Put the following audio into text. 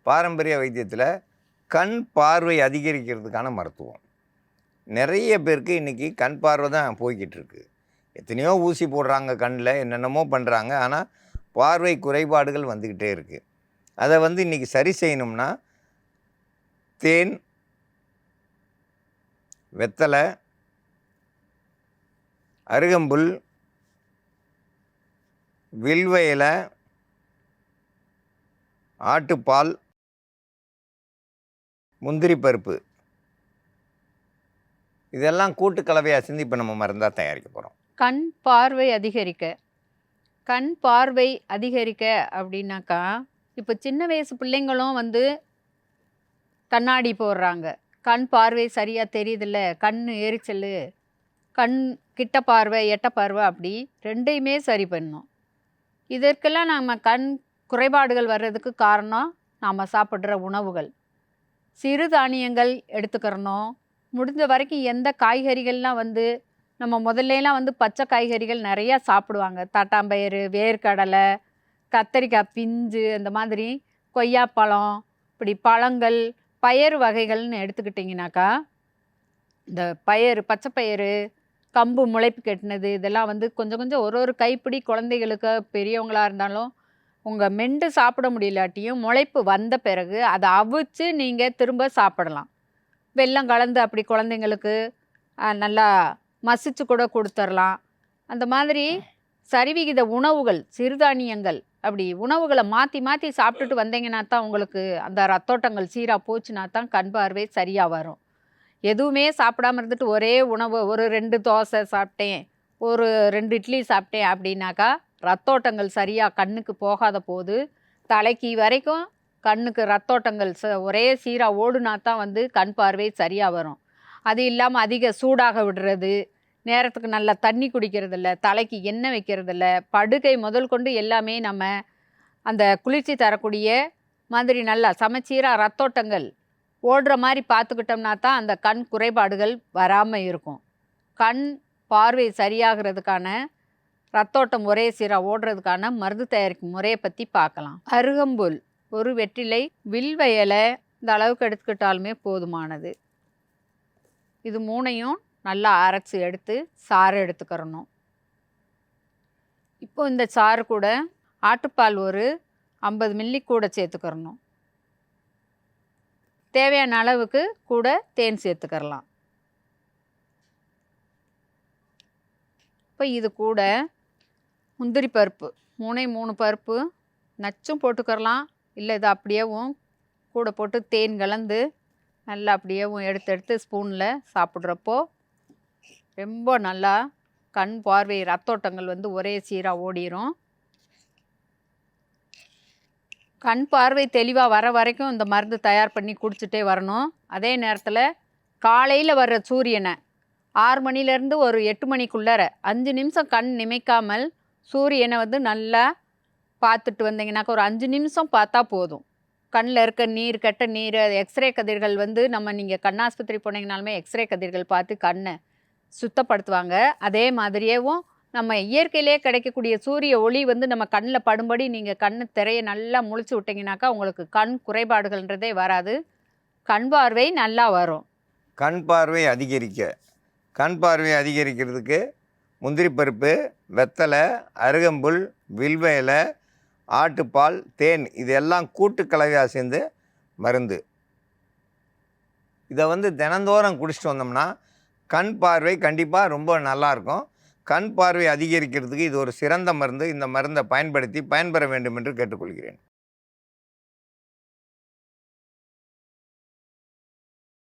பாரம்பரிய வைத்தியத்தில் கண் பார்வை அதிகரிக்கிறதுக்கான மருத்துவம். நிறைய பேருக்கு இன்றைக்கி கண் பார்வை தான் போய்கிட்டு இருக்கு. எத்தனையோ ஊசி போடுறாங்க, கண்ணில் என்னென்னமோ பண்ணுறாங்க, ஆனால் பார்வை குறைபாடுகள் வந்துக்கிட்டே இருக்குது. அதை இன்றைக்கி சரி செய்யணும்னா தேன், வெத்தலை, அருகம்புல், வில்வ இலை, ஆட்டுப்பால், முந்திரி பருப்பு, இதெல்லாம் கூட்டு கலவையாக செஞ்சு இப்போ நம்ம மருந்தாக தயாரிக்க போகிறோம். கண் பார்வை அதிகரிக்க அப்படின்னாக்கா, இப்போ சின்ன வயசு பிள்ளைங்களும் கண்ணாடி போடுறாங்க. கண் பார்வை சரியாக தெரியுதில்ல, கண் எரிச்சல், கண் கிட்ட பார்வை, எட்ட பார்வை, அப்படி ரெண்டையுமே சரி பண்ணணும். இதற்கெல்லாம் நம்ம கண் குறைபாடுகள் வர்றதுக்கு காரணம் நாம் சாப்பிட்ற உணவுகள். சிறுதானியங்கள் எடுத்துக்கிறணும். முடிஞ்ச வரைக்கும் எந்த காய்கறிகள்லாம் நம்ம முதல்லாம் பச்சை காய்கறிகள் நிறையா சாப்பிடுவாங்க. தட்டாம்பயிறு, வேர்க்கடலை, கத்தரிக்காய் பிஞ்சு, அந்த மாதிரி கொய்யாப்பழம், இப்படி பழங்கள், பயறு வகைகள்னு எடுத்துக்கிட்டிங்கனாக்கா, இந்த பயிறு, பச்சைப்பயிறு, கம்பு முளைப்பு கட்டினது, இதெல்லாம் கொஞ்சம் கொஞ்சம் ஒரு கைப்பிடி குழந்தைகளுக்கு, பெரியவங்களாக இருந்தாலும் உங்கள் மெண்டு சாப்பிட முடியலாட்டியும் முளைப்பு வந்த பிறகு அதை அவிச்சு நீங்கள் திரும்ப சாப்பிடலாம். வெல்லம் கலந்து அப்படி குழந்தைங்களுக்கு நல்லா மசிச்சு கூட கொடுத்துடலாம். அந்த மாதிரி சரிவிகித உணவுகள், சிறுதானியங்கள், அப்படி உணவுகளை மாற்றி மாற்றி சாப்பிட்டுட்டு வந்தீங்கன்னா தான் உங்களுக்கு அந்த ரத்தோட்டங்கள் சீராக போச்சுன்னா தான் கண் பார்வை சரியாக வரும். எதுவுமே சாப்பிடாமல் இருந்துட்டு ஒரே உணவு, ஒரு 2 தோசை சாப்பிட்டேன், ஒரு 2 இட்லி சாப்பிட்டேன் அப்படின்னாக்கா ரத்தோட்டங்கள் சரியாக கண்ணுக்கு போகாத போது தலைக்கு வரைக்கும் கண்ணுக்கு ரத்தோட்டங்கள் ஒரே சீராக ஓடுனா தான் கண் பார்வை சரியாக வரும். அது இல்லாமல் அதிக சூடாக விடுறது, நேரத்துக்கு நல்லா தண்ணி குடிக்கிறதில்ல, தலைக்கு எண்ணெய் வைக்கிறதில்ல, படுக்கை முதல் கொண்டு எல்லாமே நம்ம அந்த குளிர்ச்சி தரக்கூடிய மாதிரி நல்லா சமச்சீராக ரத்தோட்டங்கள் ஓடுற மாதிரி பார்த்துக்கிட்டோம்னா தான் அந்த கண் குறைபாடுகள் வராமல் இருக்கும். கண் பார்வை சரியாகிறதுக்கான, ரத்தோட்டம் ஒரே சீராக ஓடுறதுக்கான மருந்து தயாரிக்கும் முறையை பற்றி பார்க்கலாம். அருகம்புல், ஒரு வெற்றிலை, வில்வ இலை இந்த அளவுக்கு எடுத்துக்கிட்டாலுமே போதுமானது. இது 3ஐயும் நல்லா அரைச்சி எடுத்து சாறு எடுத்துக்கிறணும். இப்போ இந்த சாறு கூட ஆட்டுப்பால் ஒரு 50 மில்லி கூட சேர்த்துக்கிறணும். தேவையான அளவுக்கு கூட தேன் சேர்த்துக்கிறலாம். இப்போ இது கூட முந்திரி பருப்பு, 3 பருப்பு நச்சும் போட்டுக்கிறலாம், இல்லை இது அப்படியேவும் கூட போட்டு தேன் கலந்து நல்லா அப்படியேவும் எடுத்து ஸ்பூனில் சாப்பிட்றப்போ ரொம்ப நல்லா கண் பார்வை ரத்தோட்டங்கள் ஒரே சீராக ஓடிரும். கண் பார்வை தெளிவாக வர வரைக்கும் இந்த மருந்து தயார் பண்ணி குடிச்சிட்டே வரணும். அதே நேரத்தில் காலையில் வர்ற சூரியனை 6 மணிலேருந்து ஒரு 8 மணிக்குள்ளார 5 நிமிஷம் கண் நிமைக்காமல் சூரியனை நல்லா பார்த்துட்டு வந்தீங்கன்னாக்கா, ஒரு 5 நிமிஷம் பார்த்தா போதும். கண்ணில் இருக்க நீர், கெட்ட நீர், எக்ஸ்ரே கதிர்கள் நீங்கள் கண்ணாஸ்பத்திரி போனீங்கனாலுமே எக்ஸ்ரே கதிர்கள் பார்த்து கண்ணை சுத்தப்படுத்துவாங்க. அதே மாதிரியேவும் நம்ம இயற்கையிலே கிடைக்கக்கூடிய சூரிய ஒளி நம்ம கண்ணில் படும்படி நீங்கள் கண் திரையை நல்லா முழிச்சு விட்டிங்கனாக்கா உங்களுக்கு கண் குறைபாடுகள்ன்றதே வராது. கண் பார்வை நல்லா வரும். கண் பார்வை அதிகரிக்கிறதுக்கு முந்திரி பருப்பு, வெத்தலை, அருகம்புல், வில்வ இலை, ஆட்டுப்பால், தேன், இதெல்லாம் கூட்டு கலவையாக சேர்ந்து மருந்து. இதை தினந்தோறும் குடிச்சிட்டு வந்தோம்னா கண் பார்வை கண்டிப்பாக ரொம்ப நல்லாயிருக்கும். கண் பார்வை அதிகரிக்கிறதுக்கு இது ஒரு சிறந்த மருந்து. இந்த மருந்தை பயன்படுத்தி பயன்பெற வேண்டும் என்று கேட்டுக்கொள்கிறேன்.